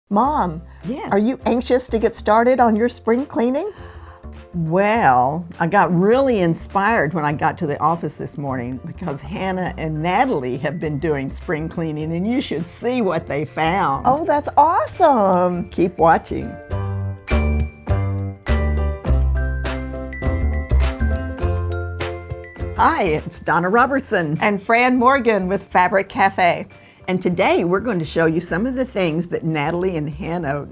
Mom, Yes. are you anxious to get started on your spring cleaning? Well, I got really inspired when I got to the office this morning because Hannah and Natalie have been doing spring cleaning and you should see what they found. Oh, that's awesome. Keep watching. Hi, it's Donna Robertson. And Fran Morgan with Fabric Café. And today we're going to show you some of the things that Natalie and Hannah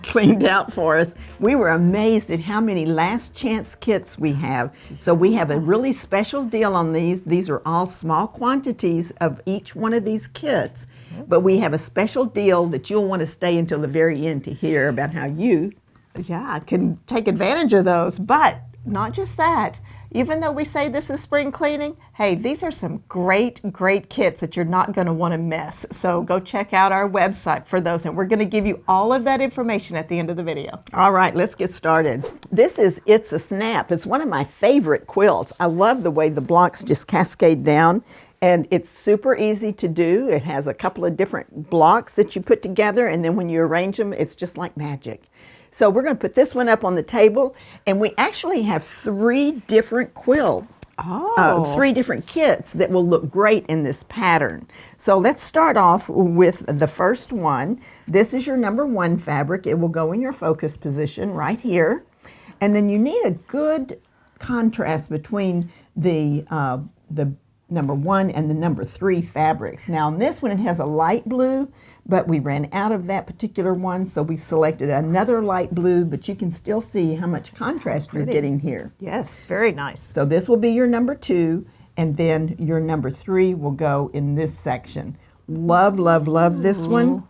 cleaned out for us. We were amazed at how many last chance kits we have. So we have a really special deal on these. These are all small quantities of each one of these kits. But we have a special deal that you'll want to stay until the very end to hear about how you can take advantage of those. But not just that. Even though we say this is spring cleaning, hey, these are some great kits that you're not going to want to miss. So go check out our website for those, and we're going to give you all of that information at the end of the video. All right, let's get started. This is It's a Snap. It's one of my favorite quilts. I love the way the blocks just cascade down, and it's super easy to do. It has a couple of different blocks that you put together, and then when you arrange them, it's just like magic. So we're going to put this one up on the table, and we actually have three different three different kits that will look great in this pattern. So let's start off with the first one. This is your number 1 fabric. It will go in your focus position right here. And then you need a good contrast between the number 1 and the number 3 fabrics. Now on this one it has a light blue, but we ran out of that particular one, so we selected another light blue, but you can still see how much contrast you're getting here. Yes, very nice. So this will be your number 2, and then your number 3 will go in this section. Love, love, love this one.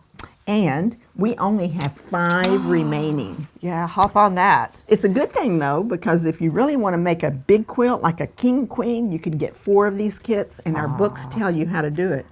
And we only have 5 remaining. Yeah, hop on that. It's a good thing though, because if you really want to make a big quilt like a king queen, you can get 4 of these kits, and our books tell you how to do it.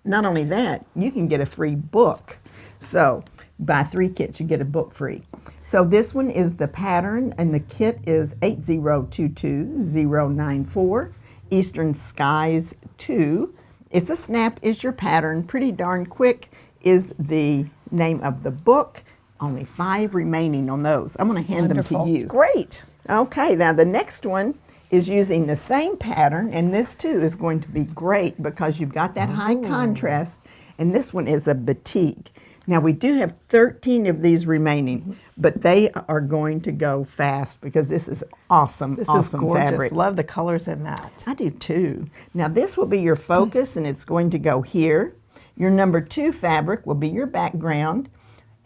Not only that, you can get a free book. So buy 3 kits, you get a book free. So this one is the pattern, and the kit is 8022094, Eastern Skies 2. It's a Snap is your pattern, pretty darn quick is the name of the book. Only 5 remaining on those. I'm going to hand them to you. Great. Okay, now the next one is using the same pattern, and this too is going to be great because you've got that high contrast, and this one is a batik. Now we do have 13 of these remaining, but they are going to go fast because this is awesome, This awesome is gorgeous. fabric. Love the colors in that. I do too. Now this will be your focus, and it's going to go here. Your number 2 fabric will be your background,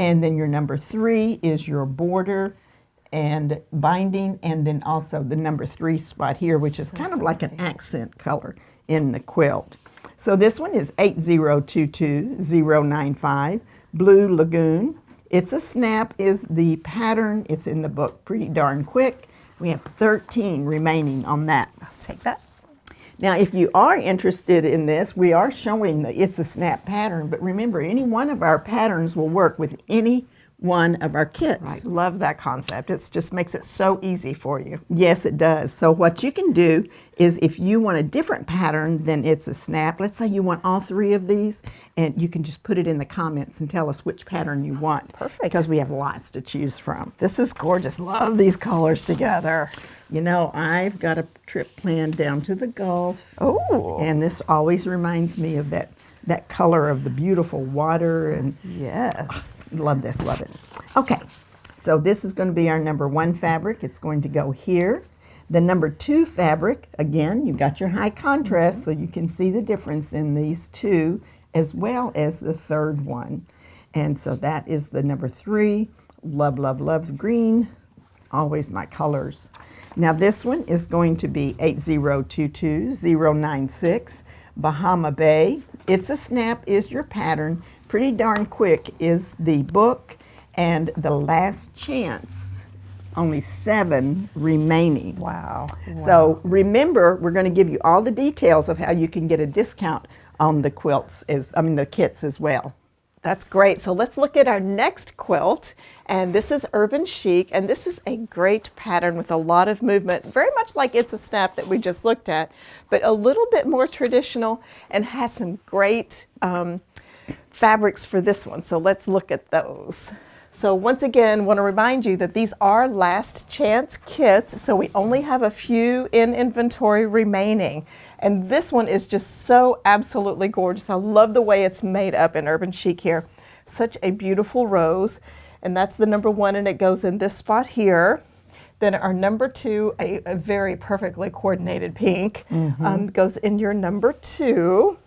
and then your number 3 is your border and binding, and then also the number 3 spot here, which is kind of like an accent color in the quilt. So this one is 8022095, Blue Lagoon. It's a Snap is the pattern. It's in the book pretty darn quick. We have 13 remaining on that. I'll take that. Now, if you are interested in this, we are showing the It's a Snap pattern, but remember, any one of our patterns will work with any one of our kits. Right. Love that concept. It just makes it so easy for you. Yes, it does. So what you can do is if you want a different pattern than It's a Snap, let's say you want all 3 of these, and you can just put it in the comments and tell us which pattern you want. Perfect. Because we have lots to choose from. This is gorgeous. Love these colors together. You know, I've got a trip planned down to the Gulf. Oh. And this always reminds me of that color of the beautiful water. And yes. Love this, love it. Okay, so this is going to be our number 1 fabric. It's going to go here. The number 2 fabric, again, you've got your high contrast, so you can see the difference in these 2, as well as the 3rd one. And so that is the number 3. Love, love, love green. Always my colors. Now this one is going to be 8022096, Bahama Bay. It's a Snap is your pattern. Pretty darn quick is the book, and the last chance. Only 7 remaining. Wow. So remember, we're going to give you all the details of how you can get a discount on the the kits as well. That's great. So let's look at our next quilt. And this is Urban Chic. And this is a great pattern with a lot of movement, very much like It's a Snap that we just looked at, but a little bit more traditional and has some great fabrics for this one. So let's look at those. So once again, want to remind you that these are last chance kits, so we only have a few in inventory remaining. And this one is just so absolutely gorgeous. I love the way it's made up in Urban Chic here. Such a beautiful rose, and that's the number 1, and it goes in this spot here. Then our number 2, a very perfectly coordinated pink, goes in your number 2.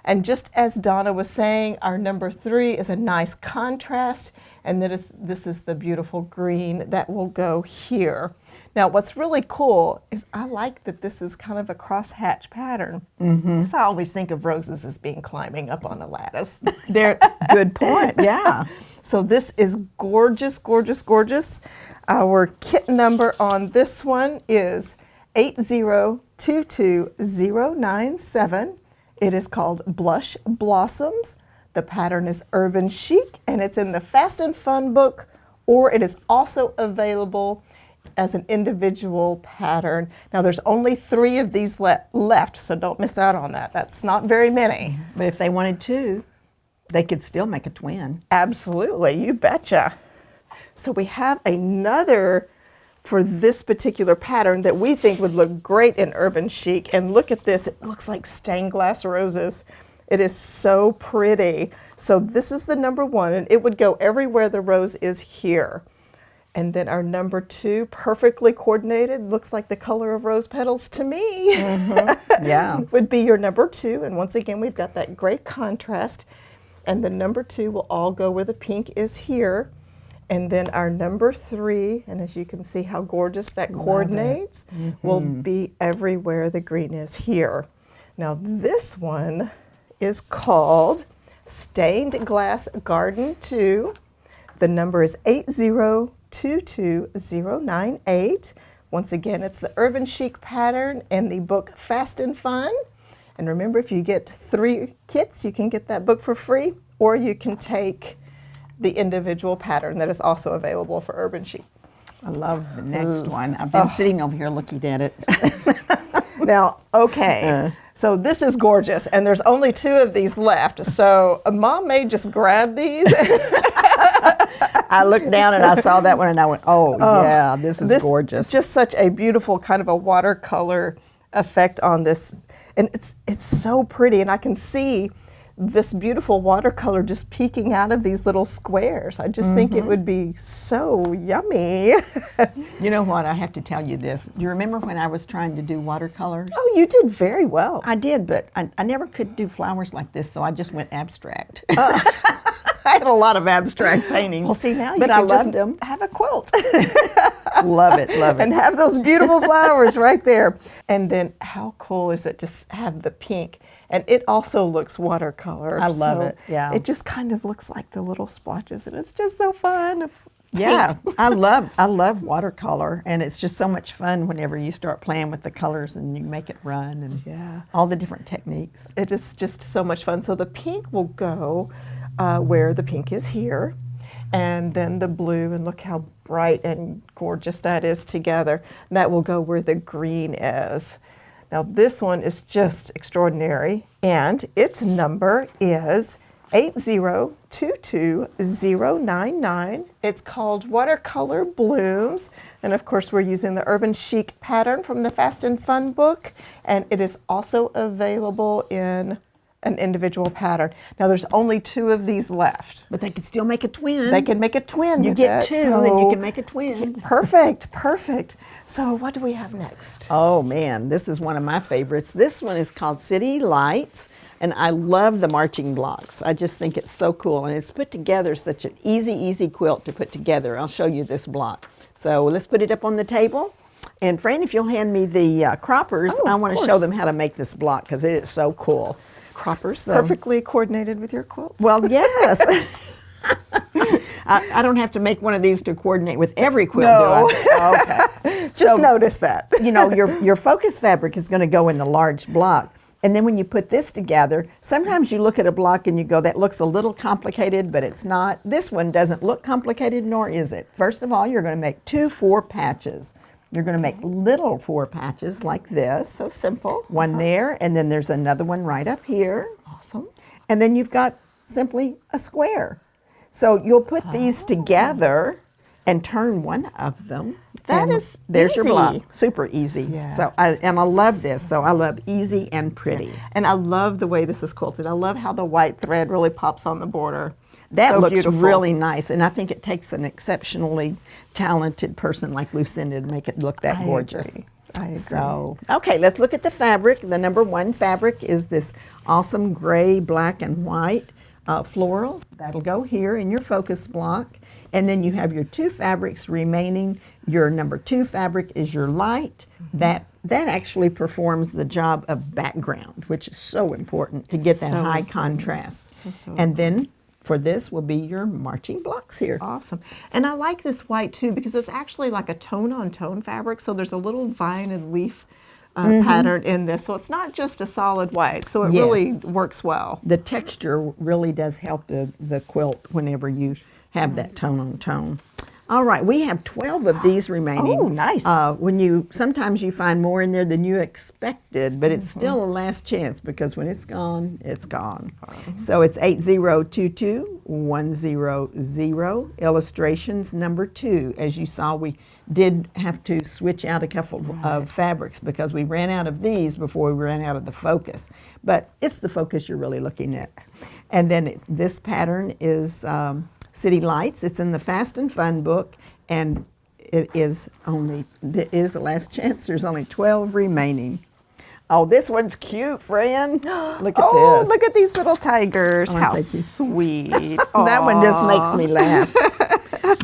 And just as Donna was saying, our number 3 is a nice contrast, and this is the beautiful green that will go here. Now, what's really cool is I like that this is kind of a crosshatch pattern. Because I always think of roses as being climbing up on a lattice. They're good point, yeah. So this is gorgeous, gorgeous, gorgeous. Our kit number on this one is 8022097. It is called Blush Blossoms. The pattern is Urban Chic, and it's in the Fast and Fun book, or it is also available as an individual pattern. Now there's only 3 of these left, so don't miss out on that. That's not very many. But if they wanted to, they could still make a twin. Absolutely, you betcha. So we have another for this particular pattern that we think would look great in Urban Chic. And look at this, it looks like stained glass roses. It is so pretty. So this is the number 1, and it would go everywhere the rose is here. And then our number 2, perfectly coordinated, looks like the color of rose petals to me. Yeah. Would be your number 2. And once again, we've got that great contrast. And the number 2 will all go where the pink is here. And then our number 3, and as you can see how gorgeous that coordinates, will be everywhere the green is here. Now this one is called Stained Glass Garden 2. The number is 8022098. Once again, it's the Urban Chic pattern in the book Fast and Fun. And remember, if you get 3 kits, you can get that book for free, or you can take the individual pattern that is also available for Urban Chic. I love the next one. I've been sitting over here looking at it. Now, okay, so this is gorgeous, and there's only 2 of these left, so Mom may just grab these. I looked down and I saw that one and I went, oh yeah, this is gorgeous. Just such a beautiful kind of a watercolor effect on this, and it's so pretty, and I can see this beautiful watercolor just peeking out of these little squares. I just think it would be so yummy. You know what, I have to tell you this. You remember when I was trying to do watercolors? Oh, you did very well. I did, but I never could do flowers like this, so I just went abstract. I had a lot of abstract paintings. Well, see, now you but can I loved just them. have a quilt. Love it, love it. And have those beautiful flowers right there. And then how cool is it to have the pink? And it also looks watercolor. I love so it, yeah. It just kind of looks like the little splotches, and it's just so fun. Yeah, I love watercolor, and it's just so much fun whenever you start playing with the colors and you make it run and all the different techniques. It is just so much fun. So the pink will go where the pink is here, and then the blue, and look how bright and gorgeous that is together. And that will go where the green is. Now this one is just extraordinary, and its number is 8022099. It's called Watercolor Blooms, and of course we're using the Urban Chic pattern from the Fast and Fun book, and it is also available in an individual pattern. Now there's only 2 of these left. But they could still make a twin. They can make a twin. You with get it, 2 and you can make a twin. Perfect, perfect. So what do we have next? Oh man, this is one of my favorites. This one is called City Lights, and I love the marching blocks. I just think it's so cool, and it's put together such an easy quilt to put together. I'll show you this block. So let's put it up on the table. And Fran, if you'll hand me the croppers, I want to show them how to make this block because it is so cool. Croppers, perfectly coordinated with your quilts. Well, yes. I don't have to make one of these to coordinate with every quilt, do I? Oh, okay. Just notice that. You know, your focus fabric is going to go in the large block. And then when you put this together, sometimes you look at a block and you go, that looks a little complicated, but it's not. This one doesn't look complicated, nor is it. First of all, you're going to make 2 4 patches. You're going to make little 4 patches like this. So simple. One there, and then there's another one right up here. Awesome. And then you've got simply a square. So you'll put these together and turn one of them. That and is there's your easy. block. Super easy. Yeah. So I love this. So I love easy and pretty. And I love the way this is quilted. I love how the white thread really pops on the border. That So looks beautiful. really nice, and I think it takes an exceptionally talented person like Lucinda to make it look that I gorgeous. agree. I agree. So, okay, let's look at the fabric. The number one fabric is this awesome gray, black, and white floral. That'll go here in your focus block. And then you have your two fabrics remaining. Your number two fabric is your light. That actually performs the job of background, which is so important to get that So high important. contrast. So and then for this will be your marching blocks here. Awesome. And I like this white too because it's actually like a tone-on-tone fabric. So there's a little vine and leaf pattern in this. So it's not just a solid white. So it Yes. really works well. The texture really does help the quilt whenever you have that tone on tone. All right, we have 12 of these remaining. Oh, nice. Sometimes you find more in there than you expected, but it's still a last chance because when it's gone, it's gone. So it's 8022-100, illustrations number 2. As you saw, we did have to switch out a couple of fabrics because we ran out of these before we ran out of the focus. But it's the focus you're really looking at. And then this pattern is City Lights. It's in the Fast and Fun book, and it is the last chance. There's only 12 remaining. Oh, this one's cute, friend. Look at Oh, this. look at these little tigers. Oh, How thank you. sweet. That one just Aw. makes me laugh.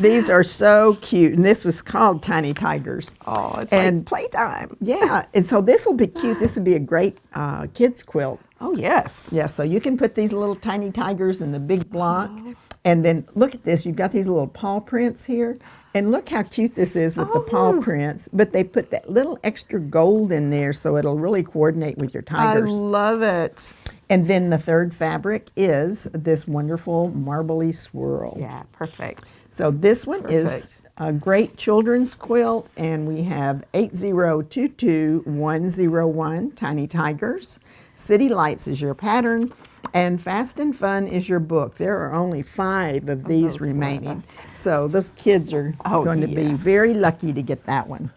These are so cute, and this was called Tiny Tigers. Oh, it's And- like playtime. Yeah, and so this will be cute. This would be a great kids quilt. Oh, yes. Yeah, so you can put these little tiny tigers in the big block. And then look at this. You've got these little paw prints here. And look how cute this is with the paw prints. But they put that little extra gold in there so it'll really coordinate with your tigers. I love it. And then the third fabric is this wonderful marbly swirl. Yeah, perfect. So this one is Perfect. a great children's quilt, and we have 8022-101, Tiny Tigers. City Lights is your pattern, and Fast and Fun is your book. There are only 5 of these those remaining. So those kids are going to be yes. very lucky to get that one.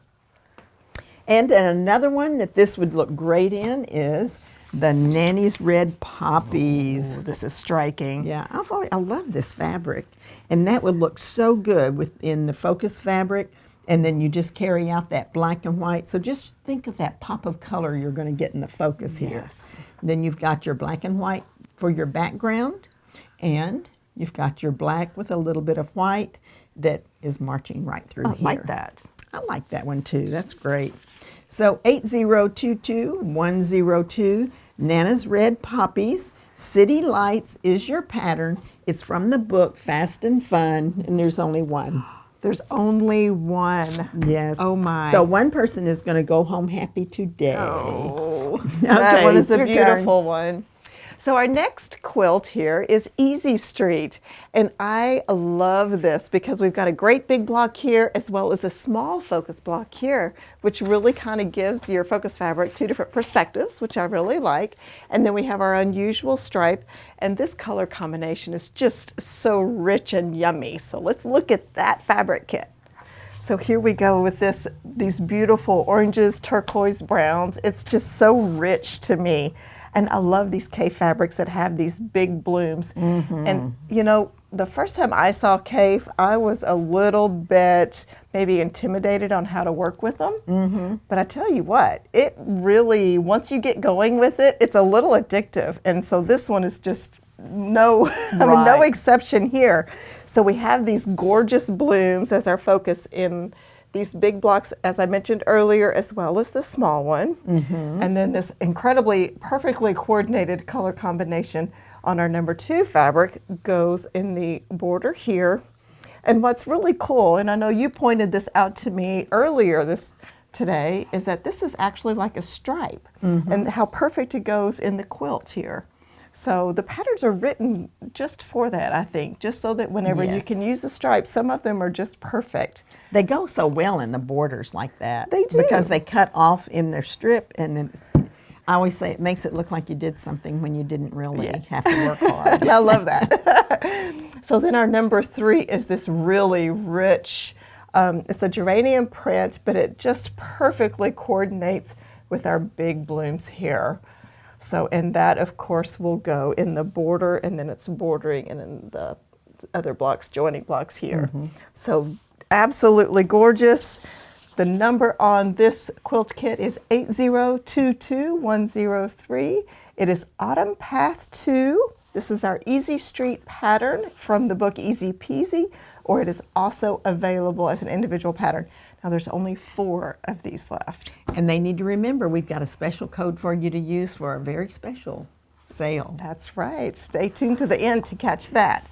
And then another one that this would look great in is the Nanny's Red Poppies. Ooh, this is striking. Yeah, I love this fabric. And that would look so good within the focus fabric. And then you just carry out that black and white. So just think of that pop of color you're going to get in the focus here. Yes. Then you've got your black and white for your background. And you've got your black with a little bit of white that is marching right through I here. like that. I like that one too. That's great. So 8022-102, Nana's Red Poppies. City Lights is your pattern. It's from the book Fast and Fun, and there's only one. There's only one. Yes. Oh, my. So one person is going to go home happy today. Oh, that Okay, one is a your turn. beautiful one. So our next quilt here is Easy Street. And I love this because we've got a great big block here as well as a small focus block here, which really kind of gives your focus fabric 2 different perspectives, which I really like. And then we have our unusual stripe. And this color combination is just so rich and yummy. So let's look at that fabric kit. So here we go with these beautiful oranges, turquoise, browns. It's just so rich to me. And I love these K fabrics that have these big blooms. And you know, the first time I saw K, I was a little bit maybe intimidated on how to work with them. But I tell you what, it really, once you get going with it, it's a little addictive. And so this one is just no Right. exception here. So we have these gorgeous blooms as our focus in these big blocks, as I mentioned earlier, as well as the small one. And then this incredibly perfectly coordinated color combination on our number 2 fabric goes in the border here. And what's really cool, and I know you pointed this out to me earlier today, is that this is actually like a stripe and how perfect it goes in the quilt here. So the patterns are written just for that, I think, just so that whenever you Yes. can use the stripes, some of them are just perfect. They go so well in the borders like that. They do. Because they cut off in their strip, and then I always say it makes it look like you did something when you didn't really have to work hard. I love that. So then our number 3 is this really rich, it's a geranium print, but it just perfectly coordinates with our big blooms here. So, and that of course will go in the border, and then it's bordering and in the other blocks, joining blocks here. So absolutely gorgeous. The number on this quilt kit is 8022103. It is Autumn Path 2. This is our Easy Street pattern from the book Easy Peasy, or it is also available as an individual pattern. Now there's only 4 of these left. And they need to remember we've got a special code for you to use for a very special sale. That's right. Stay tuned to the end to catch that.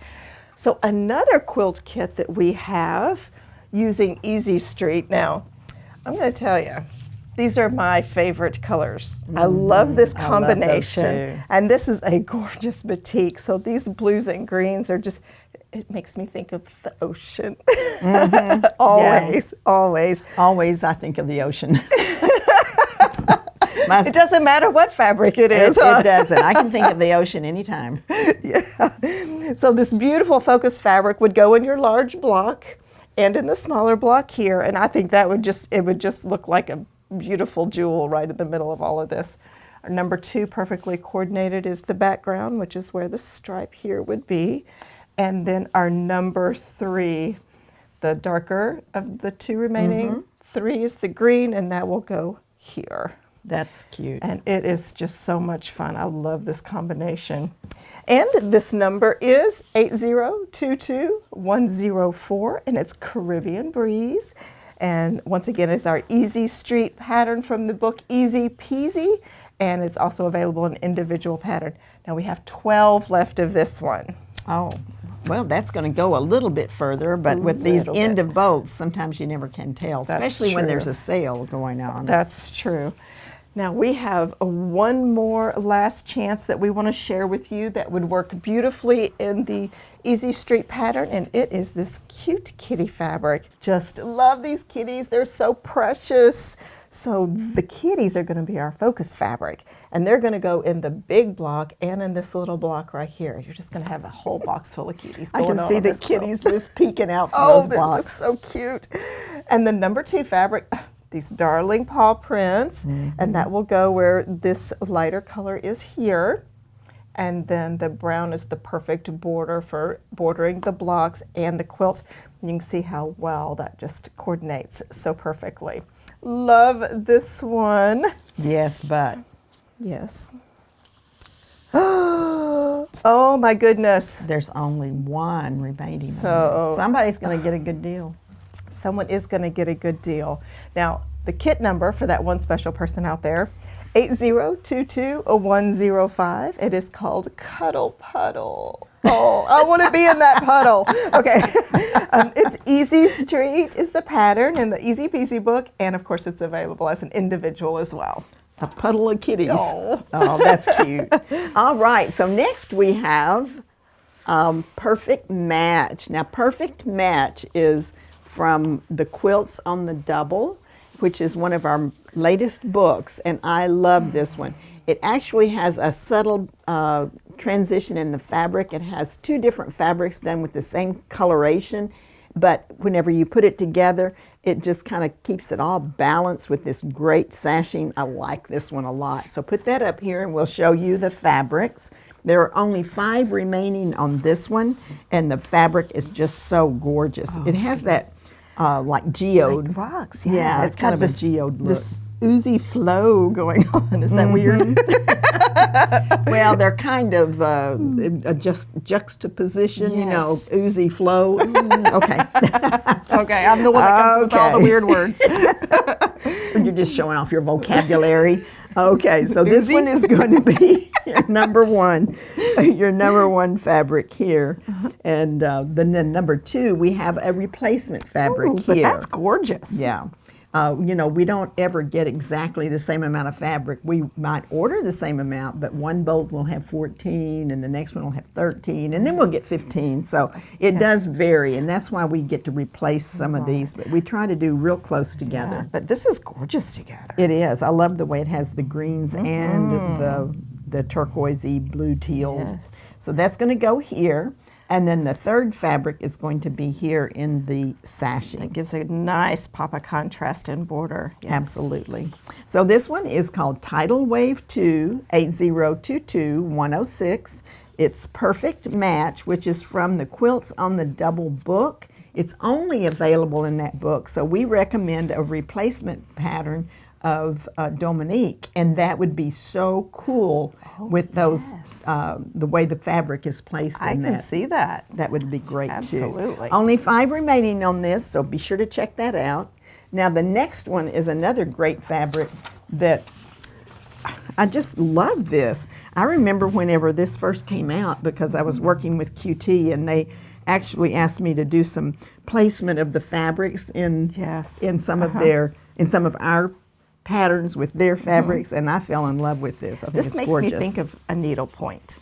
So another quilt kit that we have using Easy Street. Now, I'm going to tell you, these are my favorite colors. I love this combination. I love those too. And this is a gorgeous batik. So these blues and greens are just, it makes me think of the ocean. Always, always. Always I think of the ocean. It doesn't matter what fabric it is. It doesn't. I can think of the ocean anytime. Yeah. So this beautiful focus fabric would go in your large block and in the smaller block here, and I think that would just, it would just look like a beautiful jewel right in the middle of all of this. Our number 2 perfectly coordinated is the background, which is where the stripe here would be. And then our number 3, the darker of the 2 remaining, 3 is the green, and that will go here. That's cute. And it is just so much fun. I love this combination. And this number is 8022104, and it's Caribbean Breeze. And once again, it's our Easy Street pattern from the book Easy Peasy, and it's also available in individual pattern. Now we have 12 left of this one. Oh, well, that's going to go a little bit further, but with these end of bolts, sometimes you never can tell, especially when there's a sale going on. That's true. Now we have one more last chance that we want to share with you that would work beautifully in the Easy Street pattern, and it is this cute kitty fabric. Just love these kitties. They're so precious. So the kitties are going to be our focus fabric, and they're going to go in the big block and in this little block right here. You're just going to have a whole box full of kitties going on. I can see the kitties just peeking out from those those blocks. They're just so cute. And the number 2 fabric, these darling paw prints, and that will go where this lighter color is here. And then the brown is the perfect border for bordering the blocks and the quilt. You can see how well that just coordinates so perfectly. Love this one. Yes, but. Yes. Oh my goodness. There's only 1 remaining. So somebody's going to get a good deal. Someone is going to get a good deal. Now, the kit number for that one special person out there, 80220105. It is called Cuddle Puddle. Oh, I want to be in that puddle. Okay. It's Easy Street is the pattern in the Easy Peasy book, and of course it's available as an individual as well. A puddle of kitties. Oh, that's cute. All right, so next we have Perfect Match. Now, Perfect Match is from the Quilts on the Double, which is one of our latest books, and I love this one. It actually has a subtle transition in the fabric. It has 2 different fabrics done with the same coloration, but whenever you put it together, it just kind of keeps it all balanced with this great sashing. I like this one a lot. So put that up here and we'll show you the fabrics. There are only 5 remaining on this one, and the fabric is just so gorgeous. It has that like geode. like rocks, Yeah, it's kind got of a geode look. this oozy flow going on. Is that weird? Well, they're kind of a juxtaposition, you know, Yes. oozy flow. Okay. Okay, I'm the one that comes with all the Okay. weird words. You're just showing off your vocabulary. Okay, so this one is going to be your number 1 fabric here. And then number 2, we have a replacement fabric Ooh, here. but that's gorgeous. Yeah. You know, we don't ever get exactly the same amount of fabric. We might order the same amount, but one bolt will have 14 and the next one will have 13, and then we'll get 15. So it does vary, and that's why we get to replace some of these, but we try to do real close together. Yeah, but this is gorgeous together. It is. I love the way it has the greens and the turquoisey blue teal. Yes. So that's going to go here. And then the third fabric is going to be here in the sashing. It gives a nice pop of contrast and border. Yes. Absolutely. So this one is called Tidal Wave 2 8022-106. It's Perfect Match, which is from the Quilts on the Double book. It's only available in that book, so we recommend a replacement pattern of Dominique, and that would be so cool with those, the way the fabric is placed in that. I can see that. That would be great Absolutely. too. Only 5 remaining on this, so be sure to check that out. Now the next one is another great fabric that I just love this. I remember whenever this first came out, because I was working with QT and they actually asked me to do some placement of the fabrics in some of our patterns with their fabrics, and I fell in love with this. I think This it's makes gorgeous. me think of a needlepoint.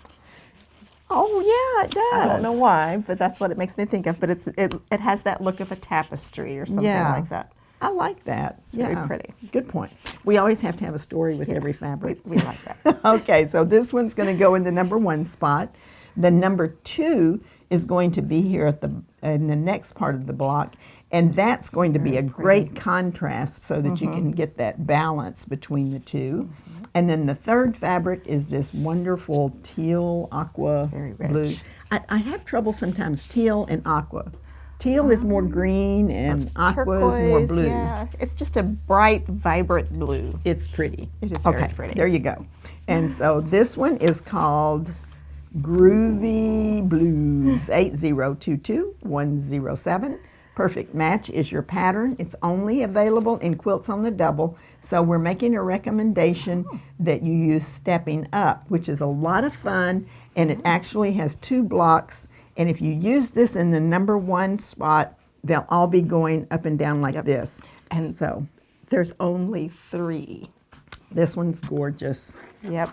Oh yeah, it does. I don't know why, but that's what it makes me think of. But it has that look of a tapestry or something like that. I like that. It's very pretty. Good point. We always have to have a story with every fabric. We like that. Okay, so this one's going to go in the number 1 spot. The number 2 is going to be here in the next part of the block, and that's going to be a great contrast so that you can get that balance between the two. And then the third fabric is this wonderful teal aqua very rich. blue. I have trouble sometimes teal and aqua. Teal is more green and aqua is more blue. Yeah, it's just a bright, vibrant blue. It's pretty. It is very pretty. There you go. And so this one is called Groovy Blues 8022-107. Perfect Match is your pattern. It's only available in Quilts on the Double, so we're making a recommendation that you use Stepping Up, which is a lot of fun, and it actually has 2 blocks, and if you use this in the number 1 spot, they'll all be going up and down like this. And so there's only 3. this one's gorgeous. Yep.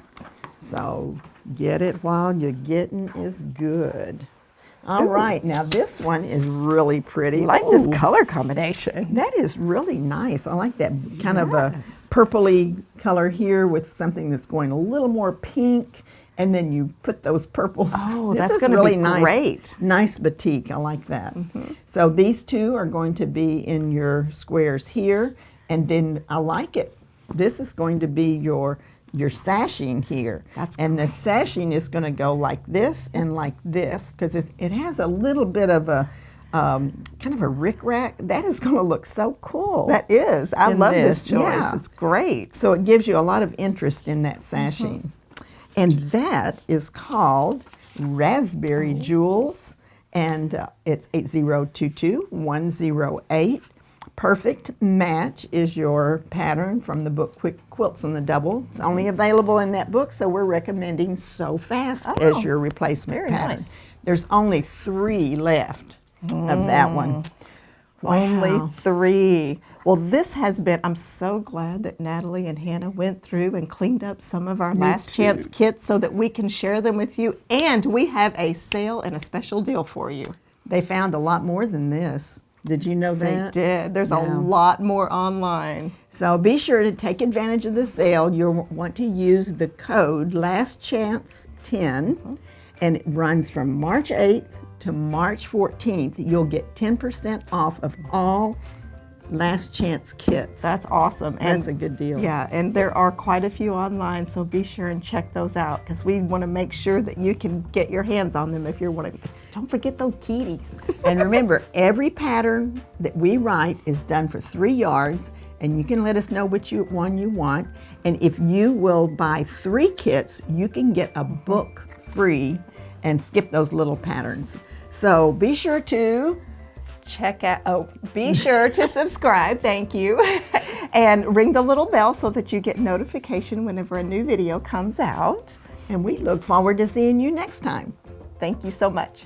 So get it while you're getting is good. All right, now this one is really pretty. I like this color combination. That is really nice. I like that kind of a purpley color here with something that's going a little more pink, and then you put those purples. Oh, this that's is going to really be nice. great. Nice batik. I like that. So these 2 are going to be in your squares here, and then I like it. This is going to be your sashing here. And the sashing is going to go like this and like this, because it has a little bit of a kind of a rickrack. That is going to look so cool. That is. I love this choice. Yeah. It's great. So it gives you a lot of interest in that sashing. And that is called Raspberry Jewels, and it's 8022-108. Perfect Match is your pattern from the book Quilts on the Double. It's only available in that book, so we're recommending So Fast as your replacement pattern. Nice. There's only 3 left of that one. Only 3. Well, this has been, I'm so glad that Natalie and Hannah went through and cleaned up some of our last chance kits so that we can share them with you. And we have a sale and a special deal for you. They found a lot more than this. Did you know that? They did. There's a lot more online. So be sure to take advantage of the sale. You'll want to use the code LASTCHANCE10, and it runs from March 8th to March 14th. You'll get 10% off of all Last Chance kits. That's awesome. That's a good deal. Yeah, and there are quite a few online, so be sure and check those out, because we want to make sure that you can get your hands on them if you're wanting. Don't forget those kitties. And remember, every pattern that we write is done for 3 yards, and you can let us know which one you want. And if you will buy 3 kits, you can get a book free and skip those little patterns. So be sure to be sure to subscribe, thank you, and ring the little bell so that you get notification whenever a new video comes out. And we look forward to seeing you next time. Thank you so much.